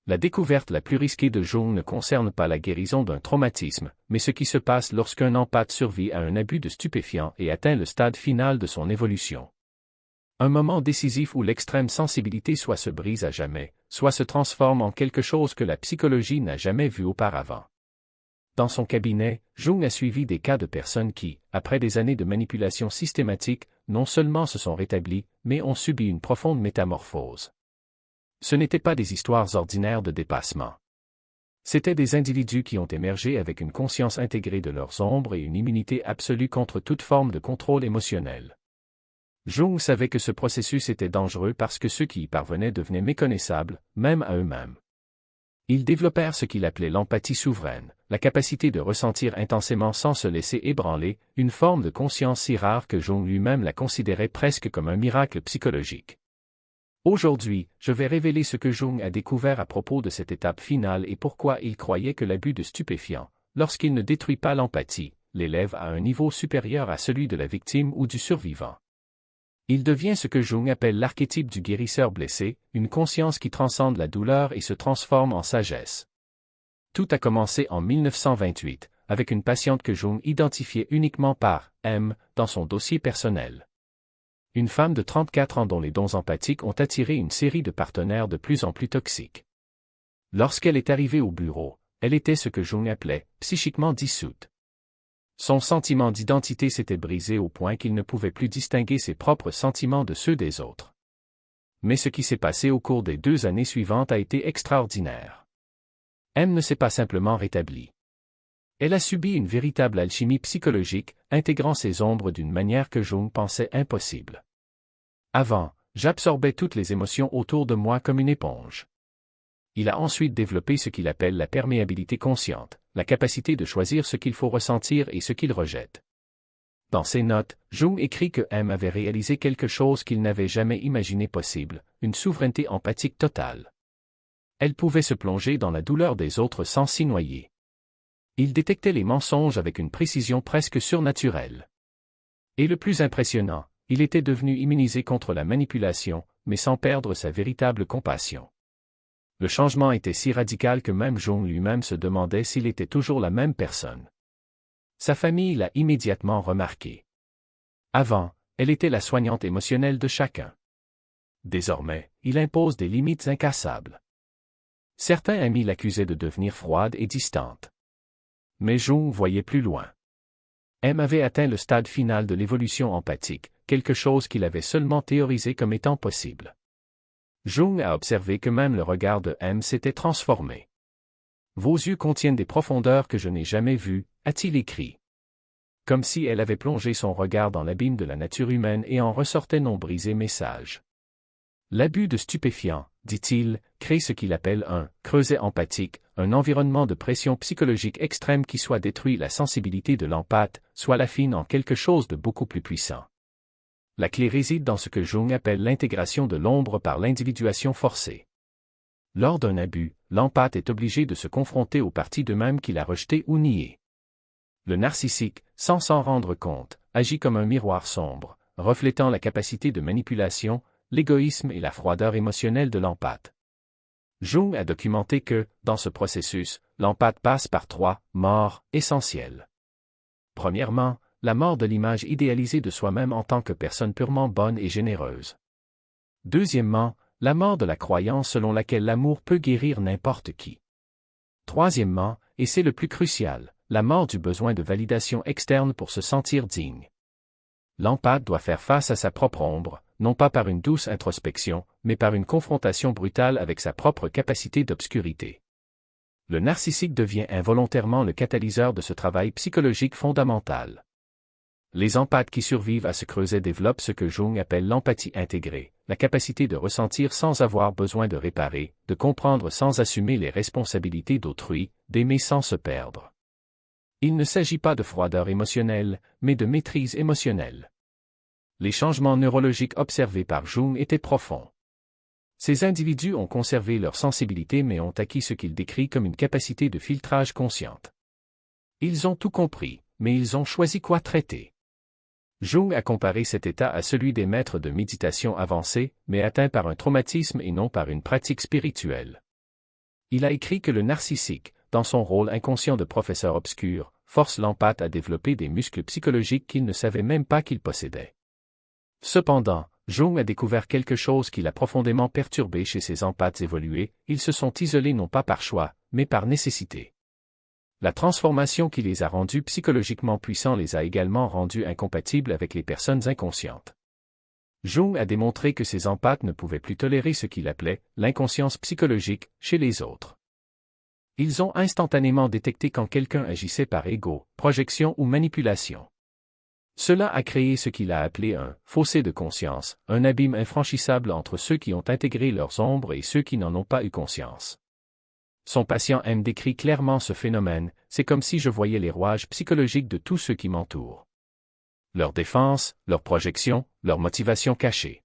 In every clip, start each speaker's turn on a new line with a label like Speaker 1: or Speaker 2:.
Speaker 1: La découverte la plus risquée de Jung ne concerne pas la guérison d'un traumatisme, mais ce qui se passe lorsqu'un empathe survit à un abus de stupéfiants et atteint le stade final de son évolution. Un moment décisif où l'extrême sensibilité soit se brise à jamais, soit se transforme en quelque chose que la psychologie n'a jamais vu auparavant. Dans son cabinet, Jung a suivi des cas de personnes qui, après des années de manipulation systématique, non seulement se sont rétablies, mais ont subi une profonde métamorphose. Ce n'étaient pas des histoires ordinaires de dépassement. C'étaient des individus qui ont émergé avec une conscience intégrée de leurs ombres et une immunité absolue contre toute forme de contrôle émotionnel. Jung savait que ce processus était dangereux parce que ceux qui y parvenaient devenaient méconnaissables, même à eux-mêmes. Ils développèrent ce qu'il appelait l'empathie souveraine, la capacité de ressentir intensément sans se laisser ébranler, une forme de conscience si rare que Jung lui-même la considérait presque comme un miracle psychologique. Aujourd'hui, je vais révéler ce que Jung a découvert à propos de cette étape finale et pourquoi il croyait que l'abus de stupéfiants, lorsqu'il ne détruit pas l'empathie, l'élève à un niveau supérieur à celui de la victime ou du survivant. Il devient ce que Jung appelle l'archétype du guérisseur blessé, une conscience qui transcende la douleur et se transforme en sagesse. Tout a commencé en 1928, avec une patiente que Jung identifiait uniquement par « M » dans son dossier personnel. Une femme de 34 ans dont les dons empathiques ont attiré une série de partenaires de plus en plus toxiques. Lorsqu'elle est arrivée au bureau, elle était ce que Jung appelait « psychiquement dissoute ». Son sentiment d'identité s'était brisé au point qu'il ne pouvait plus distinguer ses propres sentiments de ceux des autres. Mais ce qui s'est passé au cours des 2 années suivantes a été extraordinaire. M ne s'est pas simplement rétablie. Elle a subi une véritable alchimie psychologique, intégrant ses ombres d'une manière que Jung pensait impossible. Avant, j'absorbais toutes les émotions autour de moi comme une éponge. Il a ensuite développé ce qu'il appelle la perméabilité consciente, la capacité de choisir ce qu'il faut ressentir et ce qu'il rejette. Dans ses notes, Jung écrit que M avait réalisé quelque chose qu'il n'avait jamais imaginé possible, une souveraineté empathique totale. Elle pouvait se plonger dans la douleur des autres sans s'y noyer. Il détectait les mensonges avec une précision presque surnaturelle. Et le plus impressionnant, il était devenu immunisé contre la manipulation, mais sans perdre sa véritable compassion. Le changement était si radical que même Jung lui-même se demandait s'il était toujours la même personne. Sa famille l'a immédiatement remarqué. Avant, elle était la soignante émotionnelle de chacun. Désormais, il impose des limites incassables. Certains amis l'accusaient de devenir froide et distante. Mais Jung voyait plus loin. M avait atteint le stade final de l'évolution empathique, quelque chose qu'il avait seulement théorisé comme étant possible. Jung a observé que même le regard de M s'était transformé. « Vos yeux contiennent des profondeurs que je n'ai jamais vues », a-t-il écrit. Comme si elle avait plongé son regard dans l'abîme de la nature humaine et en ressortait non brisé message. L'abus de stupéfiants, dit-il, crée ce qu'il appelle un « creuset empathique », un environnement de pression psychologique extrême qui soit détruit la sensibilité de l'empathe, soit l'affine en quelque chose de beaucoup plus puissant. La clé réside dans ce que Jung appelle l'intégration de l'ombre par l'individuation forcée. Lors d'un abus, l'empathe est obligé de se confronter aux parties d'eux-mêmes qu'il a rejetées ou niées. Le narcissique, sans s'en rendre compte, agit comme un miroir sombre, reflétant la capacité de manipulation, l'égoïsme et la froideur émotionnelle de l'empathe. Jung a documenté que, dans ce processus, l'empathe passe par 3 morts essentielles. Premièrement, la mort de l'image idéalisée de soi-même en tant que personne purement bonne et généreuse. Deuxièmement, la mort de la croyance selon laquelle l'amour peut guérir n'importe qui. Troisièmement, et c'est le plus crucial, la mort du besoin de validation externe pour se sentir digne. L'empathe doit faire face à sa propre ombre, non pas par une douce introspection, mais par une confrontation brutale avec sa propre capacité d'obscurité. Le narcissique devient involontairement le catalyseur de ce travail psychologique fondamental. Les empathes qui survivent à ce creuset développent ce que Jung appelle l'empathie intégrée, la capacité de ressentir sans avoir besoin de réparer, de comprendre sans assumer les responsabilités d'autrui, d'aimer sans se perdre. Il ne s'agit pas de froideur émotionnelle, mais de maîtrise émotionnelle. Les changements neurologiques observés par Jung étaient profonds. Ces individus ont conservé leur sensibilité mais ont acquis ce qu'il décrit comme une capacité de filtrage consciente. Ils ont tout compris, mais ils ont choisi quoi traiter. Jung a comparé cet état à celui des maîtres de méditation avancés, mais atteints par un traumatisme et non par une pratique spirituelle. Il a écrit que le narcissique, dans son rôle inconscient de professeur obscur, force l'empathe à développer des muscles psychologiques qu'il ne savait même pas qu'il possédait. Cependant, Jung a découvert quelque chose qui l'a profondément perturbé chez ces empathes évolués, ils se sont isolés non pas par choix, mais par nécessité. La transformation qui les a rendus psychologiquement puissants les a également rendus incompatibles avec les personnes inconscientes. Jung a démontré que ces empathes ne pouvaient plus tolérer ce qu'il appelait l'inconscience psychologique chez les autres. Ils ont instantanément détecté quand quelqu'un agissait par ego, projection ou manipulation. Cela a créé ce qu'il a appelé un fossé de conscience, un abîme infranchissable entre ceux qui ont intégré leurs ombres et ceux qui n'en ont pas eu conscience. Son patient M décrit clairement ce phénomène, c'est comme si je voyais les rouages psychologiques de tous ceux qui m'entourent. Leur défense, leur projection, leur motivation cachée.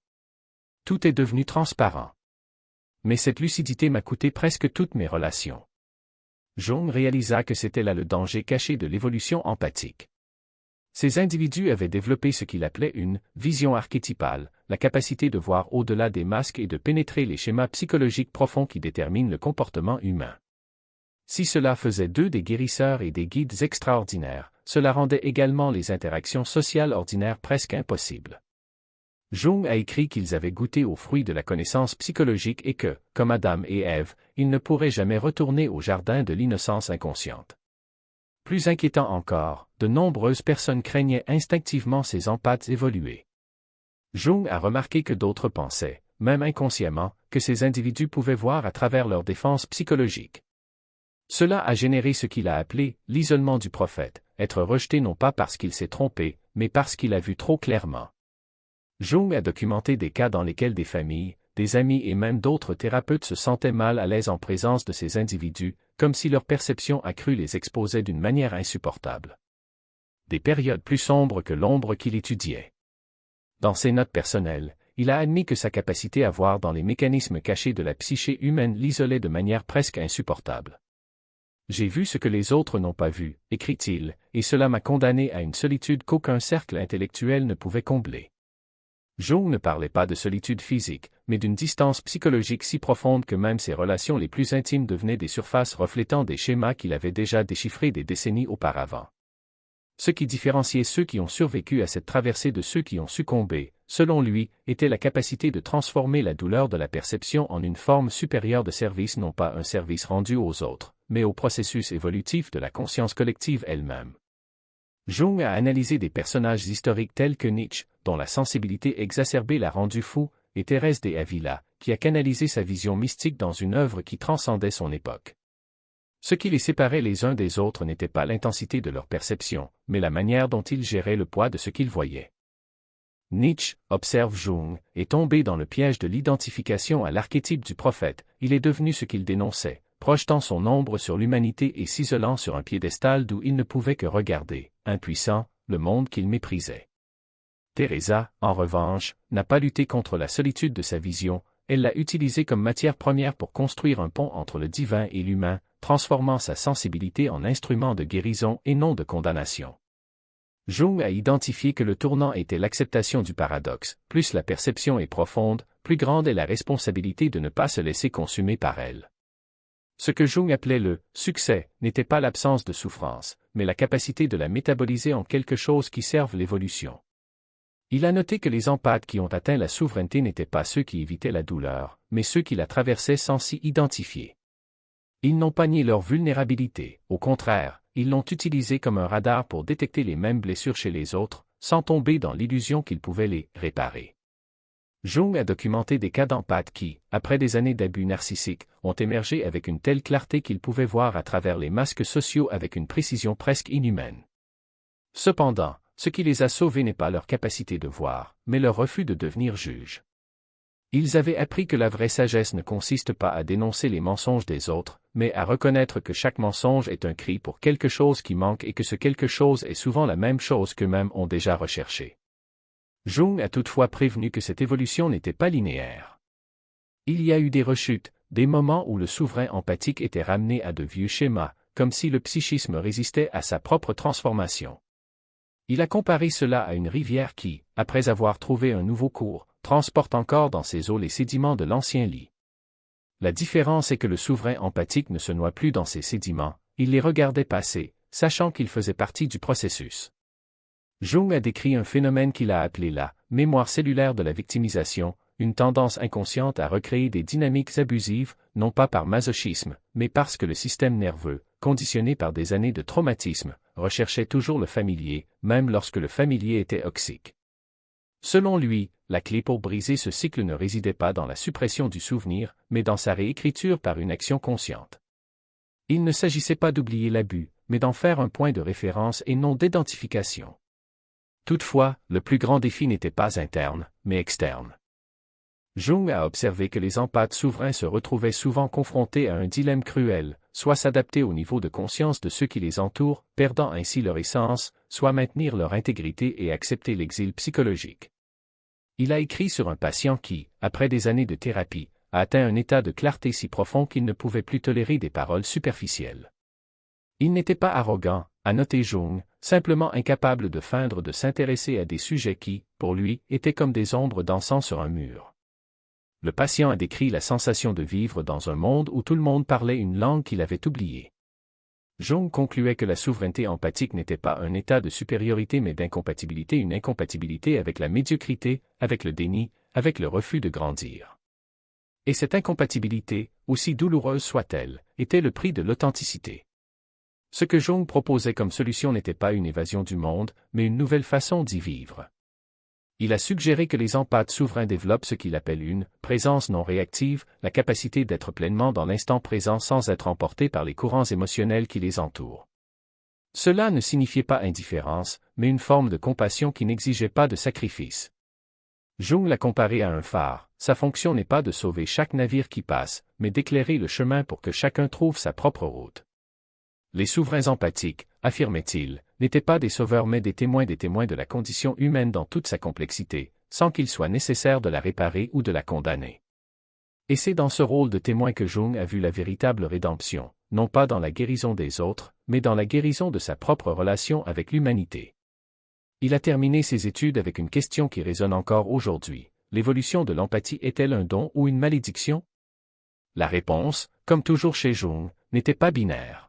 Speaker 1: Tout est devenu transparent. Mais cette lucidité m'a coûté presque toutes mes relations. Jung réalisa que c'était là le danger caché de l'évolution empathique. Ces individus avaient développé ce qu'il appelait une vision archétypale, la capacité de voir au-delà des masques et de pénétrer les schémas psychologiques profonds qui déterminent le comportement humain. Si cela faisait d'eux des guérisseurs et des guides extraordinaires, cela rendait également les interactions sociales ordinaires presque impossibles. Jung a écrit qu'ils avaient goûté aux fruits de la connaissance psychologique et que, comme Adam et Ève, ils ne pourraient jamais retourner au jardin de l'innocence inconsciente. Plus inquiétant encore, de nombreuses personnes craignaient instinctivement ces empathes évolués. Jung a remarqué que d'autres pensaient, même inconsciemment, que ces individus pouvaient voir à travers leurs défenses psychologiques. Cela a généré ce qu'il a appelé l'isolement du prophète, être rejeté non pas parce qu'il s'est trompé, mais parce qu'il a vu trop clairement. Jung a documenté des cas dans lesquels des familles, des amis et même d'autres thérapeutes se sentaient mal à l'aise en présence de ces individus, comme si leur perception accrue les exposait d'une manière insupportable. Des périodes plus sombres que l'ombre qu'il étudiait. Dans ses notes personnelles, il a admis que sa capacité à voir dans les mécanismes cachés de la psyché humaine l'isolait de manière presque insupportable. J'ai vu ce que les autres n'ont pas vu, écrit-il, et cela m'a condamné à une solitude qu'aucun cercle intellectuel ne pouvait combler. Jung ne parlait pas de solitude physique, mais d'une distance psychologique si profonde que même ses relations les plus intimes devenaient des surfaces reflétant des schémas qu'il avait déjà déchiffrés des décennies auparavant. Ce qui différenciait ceux qui ont survécu à cette traversée de ceux qui ont succombé, selon lui, était la capacité de transformer la douleur de la perception en une forme supérieure de service, non pas un service rendu aux autres, mais au processus évolutif de la conscience collective elle-même. Jung a analysé des personnages historiques tels que Nietzsche, dont la sensibilité exacerbée l'a rendu fou, et Thérèse d'Avila, qui a canalisé sa vision mystique dans une œuvre qui transcendait son époque. Ce qui les séparait les uns des autres n'était pas l'intensité de leur perception, mais la manière dont ils géraient le poids de ce qu'ils voyaient. Nietzsche, observe Jung, est tombé dans le piège de l'identification à l'archétype du prophète, il est devenu ce qu'il dénonçait, projetant son ombre sur l'humanité et s'isolant sur un piédestal d'où il ne pouvait que regarder, impuissant, le monde qu'il méprisait. Teresa, en revanche, n'a pas lutté contre la solitude de sa vision, elle l'a utilisée comme matière première pour construire un pont entre le divin et l'humain, transformant sa sensibilité en instrument de guérison et non de condamnation. Jung a identifié que le tournant était l'acceptation du paradoxe, plus la perception est profonde, plus grande est la responsabilité de ne pas se laisser consumer par elle. Ce que Jung appelait le « succès » n'était pas l'absence de souffrance, mais la capacité de la métaboliser en quelque chose qui serve l'évolution. Il a noté que les empathes qui ont atteint la souveraineté n'étaient pas ceux qui évitaient la douleur, mais ceux qui la traversaient sans s'y identifier. Ils n'ont pas nié leur vulnérabilité, au contraire, ils l'ont utilisée comme un radar pour détecter les mêmes blessures chez les autres, sans tomber dans l'illusion qu'ils pouvaient les réparer. Jung a documenté des cas d'empathes qui, après des années d'abus narcissiques, ont émergé avec une telle clarté qu'ils pouvaient voir à travers les masques sociaux avec une précision presque inhumaine. Cependant, ce qui les a sauvés n'est pas leur capacité de voir, mais leur refus de devenir juges. Ils avaient appris que la vraie sagesse ne consiste pas à dénoncer les mensonges des autres, mais à reconnaître que chaque mensonge est un cri pour quelque chose qui manque et que ce quelque chose est souvent la même chose qu'eux-mêmes ont déjà recherché. Jung a toutefois prévenu que cette évolution n'était pas linéaire. Il y a eu des rechutes, des moments où le souverain empathique était ramené à de vieux schémas, comme si le psychisme résistait à sa propre transformation. Il a comparé cela à une rivière qui, après avoir trouvé un nouveau cours, transporte encore dans ses eaux les sédiments de l'ancien lit. La différence est que le souverain empathique ne se noie plus dans ses sédiments, il les regardait passer, sachant qu'ils faisaient partie du processus. Jung a décrit un phénomène qu'il a appelé la mémoire cellulaire de la victimisation, une tendance inconsciente à recréer des dynamiques abusives, non pas par masochisme, mais parce que le système nerveux, conditionné par des années de traumatisme, recherchait toujours le familier, même lorsque le familier était toxique. Selon lui, la clé pour briser ce cycle ne résidait pas dans la suppression du souvenir, mais dans sa réécriture par une action consciente. Il ne s'agissait pas d'oublier l'abus, mais d'en faire un point de référence et non d'identification. Toutefois, le plus grand défi n'était pas interne, mais externe. Jung a observé que les empathes souverains se retrouvaient souvent confrontés à un dilemme cruel, soit s'adapter au niveau de conscience de ceux qui les entourent, perdant ainsi leur essence, soit maintenir leur intégrité et accepter l'exil psychologique. Il a écrit sur un patient qui, après des années de thérapie, a atteint un état de clarté si profond qu'il ne pouvait plus tolérer des paroles superficielles. Il n'était pas arrogant, a noté Jung, simplement incapable de feindre de s'intéresser à des sujets qui, pour lui, étaient comme des ombres dansant sur un mur. Le patient a décrit la sensation de vivre dans un monde où tout le monde parlait une langue qu'il avait oubliée. Jung concluait que la souveraineté empathique n'était pas un état de supériorité mais d'incompatibilité, une incompatibilité avec la médiocrité, avec le déni, avec le refus de grandir. Et cette incompatibilité, aussi douloureuse soit-elle, était le prix de l'authenticité. Ce que Jung proposait comme solution n'était pas une évasion du monde, mais une nouvelle façon d'y vivre. Il a suggéré que les empathes souverains développent ce qu'il appelle une présence non réactive, la capacité d'être pleinement dans l'instant présent sans être emporté par les courants émotionnels qui les entourent. Cela ne signifiait pas indifférence, mais une forme de compassion qui n'exigeait pas de sacrifice. Jung l'a comparé à un phare, sa fonction n'est pas de sauver chaque navire qui passe, mais d'éclairer le chemin pour que chacun trouve sa propre route. Les souverains empathiques, affirmait-il, n'étaient pas des sauveurs mais des témoins de la condition humaine dans toute sa complexité, sans qu'il soit nécessaire de la réparer ou de la condamner. Et c'est dans ce rôle de témoin que Jung a vu la véritable rédemption, non pas dans la guérison des autres, mais dans la guérison de sa propre relation avec l'humanité. Il a terminé ses études avec une question qui résonne encore aujourd'hui. L'évolution de l'empathie est-elle un don ou une malédiction? La réponse, comme toujours chez Jung, n'était pas binaire.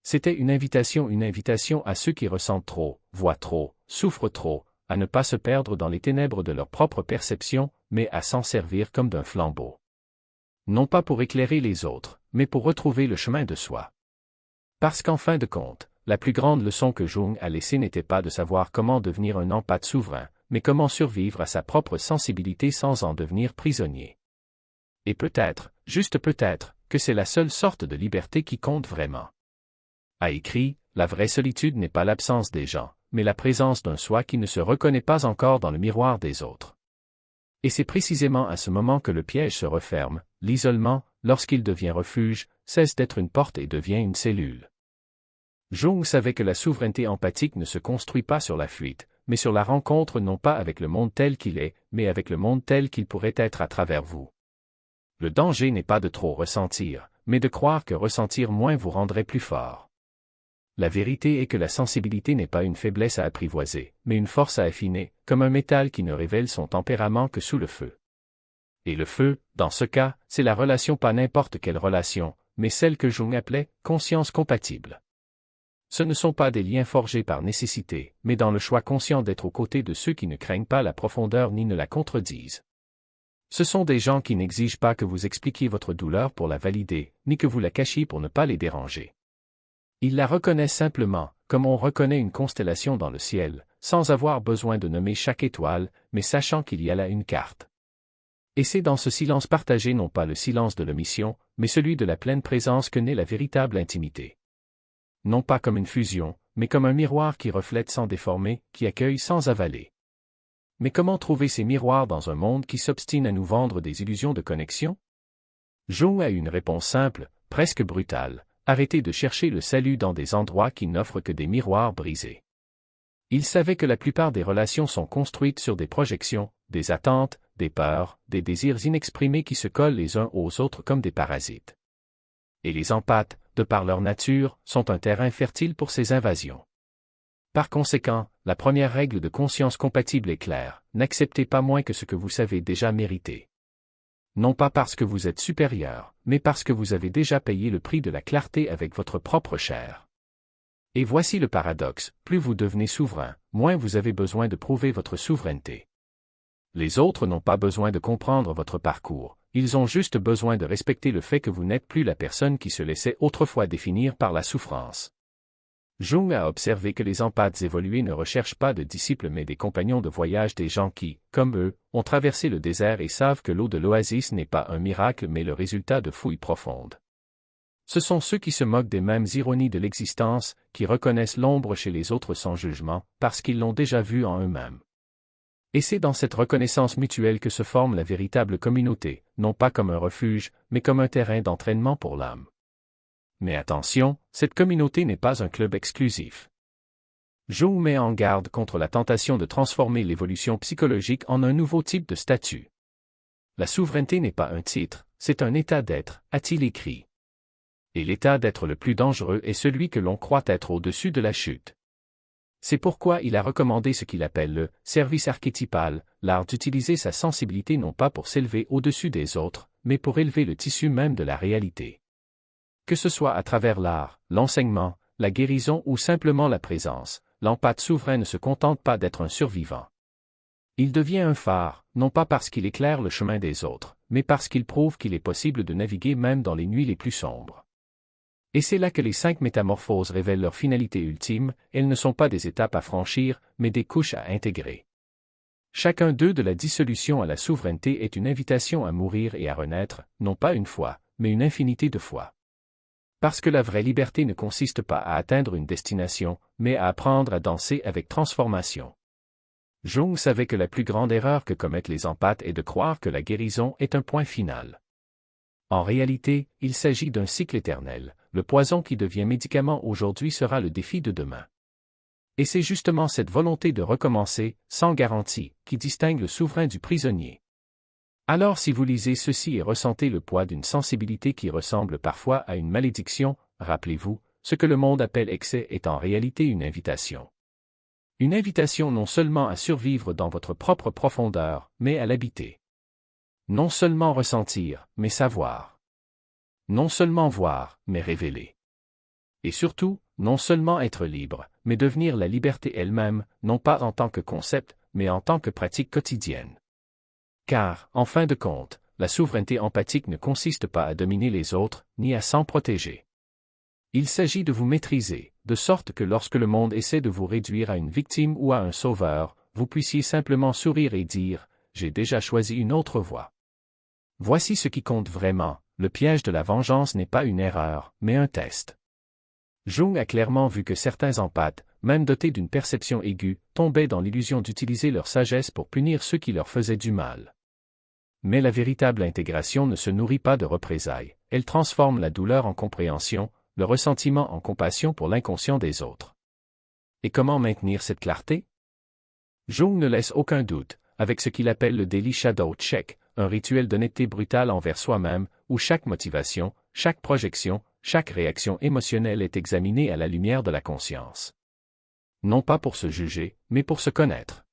Speaker 1: C'était une invitation à ceux qui ressentent trop, voient trop, souffrent trop, à ne pas se perdre dans les ténèbres de leur propre perception, mais à s'en servir comme d'un flambeau. Non pas pour éclairer les autres, mais pour retrouver le chemin de soi. Parce qu'en fin de compte, la plus grande leçon que Jung a laissée n'était pas de savoir comment devenir un empathe souverain, mais comment survivre à sa propre sensibilité sans en devenir prisonnier. Et peut-être, juste peut-être, que c'est la seule sorte de liberté qui compte vraiment. A écrit, la vraie solitude n'est pas l'absence des gens, mais la présence d'un soi qui ne se reconnaît pas encore dans le miroir des autres. Et c'est précisément à ce moment que le piège se referme, l'isolement, lorsqu'il devient refuge, cesse d'être une porte et devient une cellule. Jung savait que la souveraineté empathique ne se construit pas sur la fuite, mais sur la rencontre non pas avec le monde tel qu'il est, mais avec le monde tel qu'il pourrait être à travers vous. Le danger n'est pas de trop ressentir, mais de croire que ressentir moins vous rendrait plus fort. La vérité est que la sensibilité n'est pas une faiblesse à apprivoiser, mais une force à affiner, comme un métal qui ne révèle son tempérament que sous le feu. Et le feu, dans ce cas, c'est la relation, pas n'importe quelle relation, mais celle que Jung appelait « conscience compatible ». Ce ne sont pas des liens forgés par nécessité, mais dans le choix conscient d'être aux côtés de ceux qui ne craignent pas la profondeur ni ne la contredisent. Ce sont des gens qui n'exigent pas que vous expliquiez votre douleur pour la valider, ni que vous la cachiez pour ne pas les déranger. Ils la reconnaissent simplement, comme on reconnaît une constellation dans le ciel, sans avoir besoin de nommer chaque étoile, mais sachant qu'il y a là une carte. Et c'est dans ce silence partagé non pas le silence de l'omission, mais celui de la pleine présence que naît la véritable intimité. Non pas comme une fusion, mais comme un miroir qui reflète sans déformer, qui accueille sans avaler. Mais comment trouver ces miroirs dans un monde qui s'obstine à nous vendre des illusions de connexion? Jung a une réponse simple, presque brutale. Arrêtez de chercher le salut dans des endroits qui n'offrent que des miroirs brisés. Il savait que la plupart des relations sont construites sur des projections, des attentes, des peurs, des désirs inexprimés qui se collent les uns aux autres comme des parasites. Et les empathes, de par leur nature, sont un terrain fertile pour ces invasions. Par conséquent, la première règle de conscience compatible est claire, n'acceptez pas moins que ce que vous savez déjà mériter. Non pas parce que vous êtes supérieur, mais parce que vous avez déjà payé le prix de la clarté avec votre propre chair. Et voici le paradoxe, plus vous devenez souverain, moins vous avez besoin de prouver votre souveraineté. Les autres n'ont pas besoin de comprendre votre parcours, ils ont juste besoin de respecter le fait que vous n'êtes plus la personne qui se laissait autrefois définir par la souffrance. Jung a observé que les empathes évolués ne recherchent pas de disciples mais des compagnons de voyage, des gens qui, comme eux, ont traversé le désert et savent que l'eau de l'oasis n'est pas un miracle mais le résultat de fouilles profondes. Ce sont ceux qui se moquent des mêmes ironies de l'existence, qui reconnaissent l'ombre chez les autres sans jugement, parce qu'ils l'ont déjà vue en eux-mêmes. Et c'est dans cette reconnaissance mutuelle que se forme la véritable communauté, non pas comme un refuge, mais comme un terrain d'entraînement pour l'âme. Mais attention, cette communauté n'est pas un club exclusif. Jung met en garde contre la tentation de transformer l'évolution psychologique en un nouveau type de statut. La souveraineté n'est pas un titre, c'est un état d'être, a-t-il écrit. Et l'état d'être le plus dangereux est celui que l'on croit être au-dessus de la chute. C'est pourquoi il a recommandé ce qu'il appelle le service archétypal, l'art d'utiliser sa sensibilité non pas pour s'élever au-dessus des autres, mais pour élever le tissu même de la réalité. Que ce soit à travers l'art, l'enseignement, la guérison ou simplement la présence, l'empathe souverain ne se contente pas d'être un survivant. Il devient un phare, non pas parce qu'il éclaire le chemin des autres, mais parce qu'il prouve qu'il est possible de naviguer même dans les nuits les plus sombres. Et c'est là que les 5 métamorphoses révèlent leur finalité ultime, elles ne sont pas des étapes à franchir, mais des couches à intégrer. Chacun d'eux de la dissolution à la souveraineté est une invitation à mourir et à renaître, non pas une fois, mais une infinité de fois. Parce que la vraie liberté ne consiste pas à atteindre une destination, mais à apprendre à danser avec transformation. Jung savait que la plus grande erreur que commettent les empathes est de croire que la guérison est un point final. En réalité, il s'agit d'un cycle éternel, le poison qui devient médicament aujourd'hui sera le défi de demain. Et c'est justement cette volonté de recommencer, sans garantie, qui distingue le souverain du prisonnier. Alors si vous lisez ceci et ressentez le poids d'une sensibilité qui ressemble parfois à une malédiction, rappelez-vous, ce que le monde appelle excès est en réalité une invitation. Une invitation non seulement à survivre dans votre propre profondeur, mais à l'habiter. Non seulement ressentir, mais savoir. Non seulement voir, mais révéler. Et surtout, non seulement être libre, mais devenir la liberté elle-même, non pas en tant que concept, mais en tant que pratique quotidienne. Car, en fin de compte, la souveraineté empathique ne consiste pas à dominer les autres, ni à s'en protéger. Il s'agit de vous maîtriser, de sorte que lorsque le monde essaie de vous réduire à une victime ou à un sauveur, vous puissiez simplement sourire et dire « J'ai déjà choisi une autre voie ». Voici ce qui compte vraiment, le piège de la vengeance n'est pas une erreur, mais un test. Jung a clairement vu que certains empathes, même dotés d'une perception aiguë, tombaient dans l'illusion d'utiliser leur sagesse pour punir ceux qui leur faisaient du mal. Mais la véritable intégration ne se nourrit pas de représailles, elle transforme la douleur en compréhension, le ressentiment en compassion pour l'inconscient des autres. Et comment maintenir cette clarté? Jung ne laisse aucun doute, avec ce qu'il appelle le Daily Shadow Check, un rituel d'honnêteté brutale envers soi-même, où chaque motivation, chaque projection, chaque réaction émotionnelle est examinée à la lumière de la conscience. Non pas pour se juger, mais pour se connaître.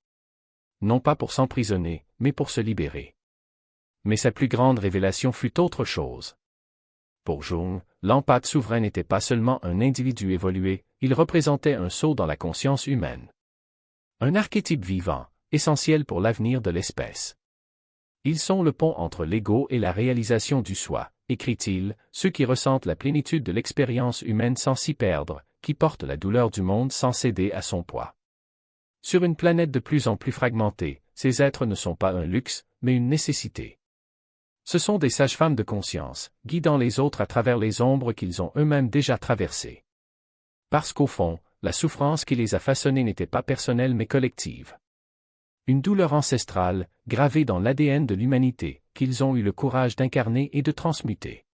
Speaker 1: Non pas pour s'emprisonner, mais pour se libérer. Mais sa plus grande révélation fut autre chose. Pour Jung, l'empathe souverain n'était pas seulement un individu évolué, il représentait un saut dans la conscience humaine. Un archétype vivant, essentiel pour l'avenir de l'espèce. Ils sont le pont entre l'ego et la réalisation du soi, écrit-il, ceux qui ressentent la plénitude de l'expérience humaine sans s'y perdre, qui portent la douleur du monde sans céder à son poids. Sur une planète de plus en plus fragmentée, ces êtres ne sont pas un luxe, mais une nécessité. Ce sont des sages-femmes de conscience, guidant les autres à travers les ombres qu'ils ont eux-mêmes déjà traversées. Parce qu'au fond, la souffrance qui les a façonnés n'était pas personnelle mais collective. Une douleur ancestrale, gravée dans l'ADN de l'humanité, qu'ils ont eu le courage d'incarner et de transmuter.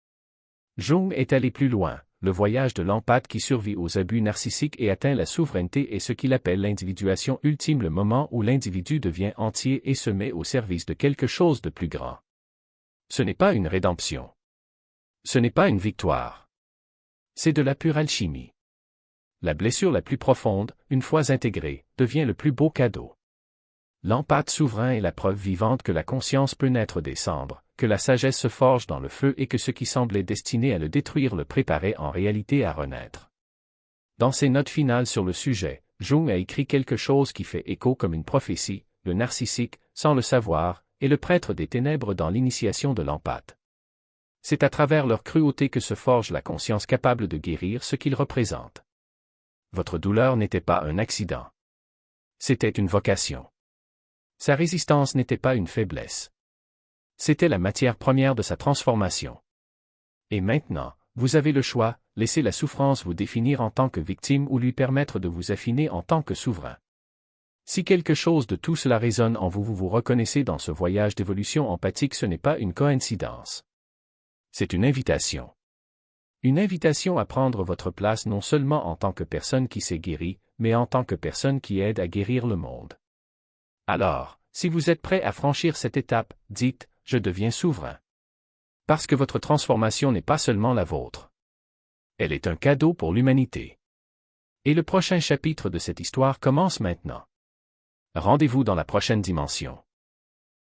Speaker 1: Jung est allé plus loin, le voyage de l'empathe qui survit aux abus narcissiques et atteint la souveraineté est ce qu'il appelle l'individuation ultime, le moment où l'individu devient entier et se met au service de quelque chose de plus grand. Ce n'est pas une rédemption. Ce n'est pas une victoire. C'est de la pure alchimie. La blessure la plus profonde, une fois intégrée, devient le plus beau cadeau. L'empathe souverain est la preuve vivante que la conscience peut naître des cendres, que la sagesse se forge dans le feu et que ce qui semblait destiné à le détruire le préparait en réalité à renaître. Dans ses notes finales sur le sujet, Jung a écrit quelque chose qui fait écho comme une prophétie: le narcissique, sans le savoir, est le prêtre des ténèbres dans l'initiation de l'empathe. C'est à travers leur cruauté que se forge la conscience capable de guérir ce qu'ils représentent. Votre douleur n'était pas un accident. C'était une vocation. Sa résistance n'était pas une faiblesse. C'était la matière première de sa transformation. Et maintenant, vous avez le choix: laisser la souffrance vous définir en tant que victime ou lui permettre de vous affiner en tant que souverain. Si quelque chose de tout cela résonne en vous, vous vous reconnaissez dans ce voyage d'évolution empathique, ce n'est pas une coïncidence. C'est une invitation. Une invitation à prendre votre place non seulement en tant que personne qui s'est guérie, mais en tant que personne qui aide à guérir le monde. Alors, si vous êtes prêt à franchir cette étape, dites: je deviens souverain. Parce que votre transformation n'est pas seulement la vôtre. Elle est un cadeau pour l'humanité. Et le prochain chapitre de cette histoire commence maintenant. Rendez-vous dans la prochaine dimension.